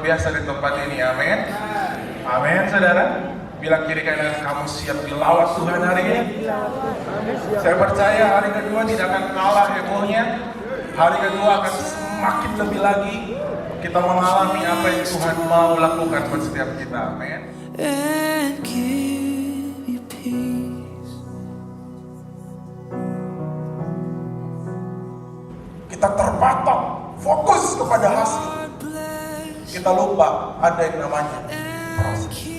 biasa di tempat ini, amin. Amin, saudara. Bilang kiri kanan, kamu siap dilawat Tuhan hari ini. Saya percaya hari kedua tidak akan kalah hebohnya. Hari kedua akan semakin lebih lagi kita mengalami apa yang Tuhan mau lakukan buat setiap kita, amin. And give you peace. Kita terpatok, fokus kepada hasil. Kita lupa ada yang namanya proses.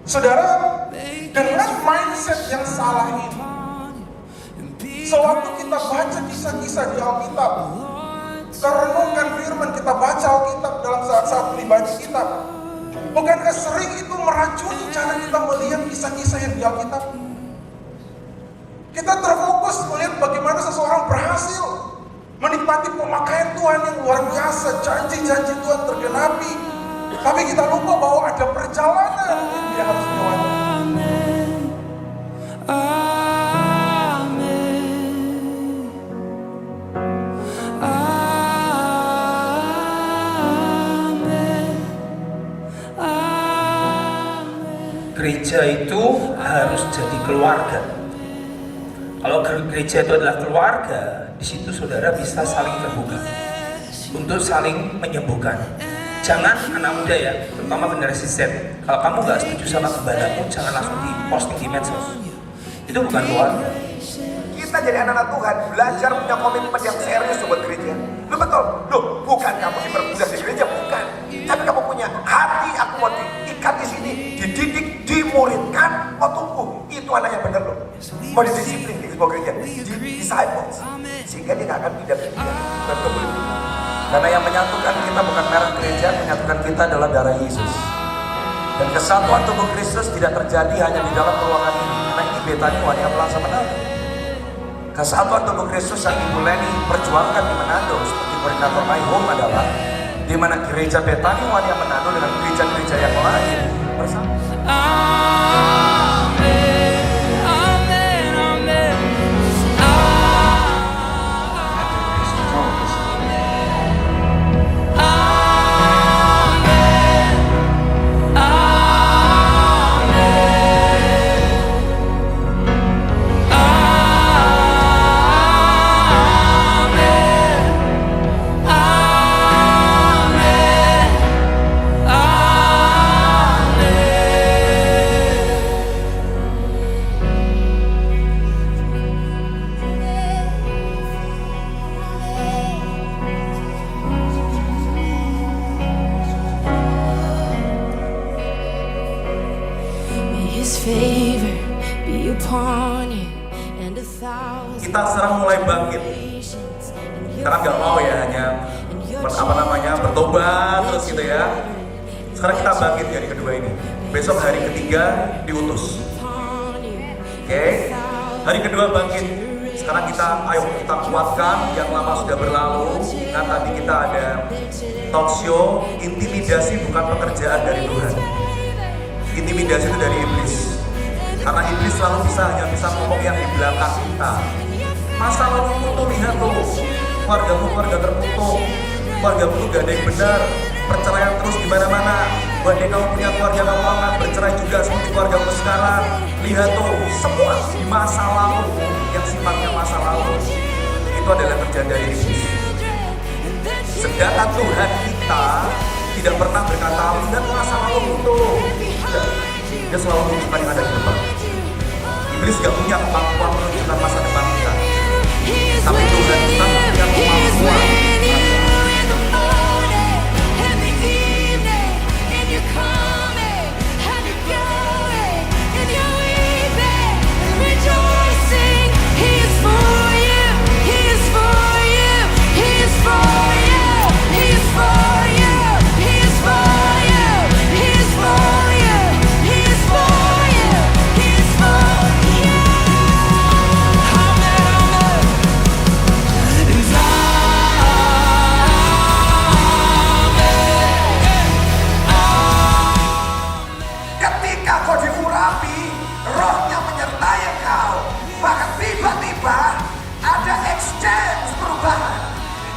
Saudara, dengan mindset yang salah ini, sewaktu kita baca kisah-kisah di Alkitab, renungkan firman, kita baca Alkitab dalam saat-saat pribadi kita, bukankah sering itu meracuni cara kita melihat kisah-kisah yang di Alkitab? Kita terfokus melihat bagaimana seseorang berhasil menikmati pemakaian Tuhan yang luar biasa, janji-janji Tuhan tergenapi. Tapi kita lupa bahwa ada perjalanan yang dia harus melewati. Gereja itu harus jadi keluarga. Kalau gereja itu adalah keluarga, di situ saudara bisa saling terbuka untuk saling menyembuhkan. Jangan anak muda ya, terutama generasi Z. Kalau kamu nggak setuju sama gembalamu, jangan langsung di posting di medsos. Itu bukan keluarga. Kita jadi anak-anak Tuhan, belajar punya komitmen yang serius buat gereja. Lu betul? Loh, bukan kamu diperbudak di gereja, bukan. Tapi kamu punya hati, aku mau diikat di sini, dididik, dimuridkan, mau tumbuh. Itu anak yang benar loh. Mau didisiplin di sebuah gereja, disciples. Sehingga dia gak akan pindah-pindah. Dan kemudian. Karena yang menyatukan kita bukan merek gereja, menyatukan kita adalah darah Yesus. Dan kesatuan tubuh Kristus tidak terjadi hanya di dalam ruangan ini. Karena ini Betani Wania Plaza Manado. Kesatuan tubuh Kristus yang Ibu Leni perjuangkan di Manado seperti koordinator My Home adalah di mana gereja Betani Wania Manado dengan gereja-gereja yang lain bersama. Kita sekarang mulai bangkit. Sekarang nggak mau ya hanya bertobat terus gitu ya. Sekarang kita bangkit hari kedua ini. Besok hari ketiga diutus. Oke, hari kedua bangkit. Sekarang ayo kita kuatkan yang lama sudah berlalu. Nah tadi kita ada talk show, intimidasi bukan pekerjaan dari Tuhan. Intimidasi itu dari iblis. Karena iblis selalu hanya bisa ngomong yang di belakang kita. Masa lalu tuh lihat tuh, keluarga terputus, keluargamu gak ada yang benar, perceraian terus di mana-mana. Bahkan kamu punya keluarga kamu akan bercerai juga seperti keluargamu sekarang. Lihat tuh, semua di masa lalu yang sifatnya masa lalu itu adalah kerjaan dari iblis. Sedangkan Tuhan kita tidak pernah berkata lihat masa lalu itu. Dia selalu menunjukkan yang ada di depan. Iblis gak punya kemampuan menunjukkan masa depan kita. Tapi Tuhan kita punya kemampuan.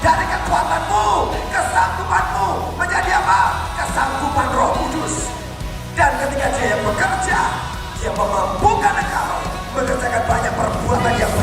Dari kekuatanmu, kesanggupanmu menjadi apa? memampukan engkau mengerjakan banyak perbuatan yang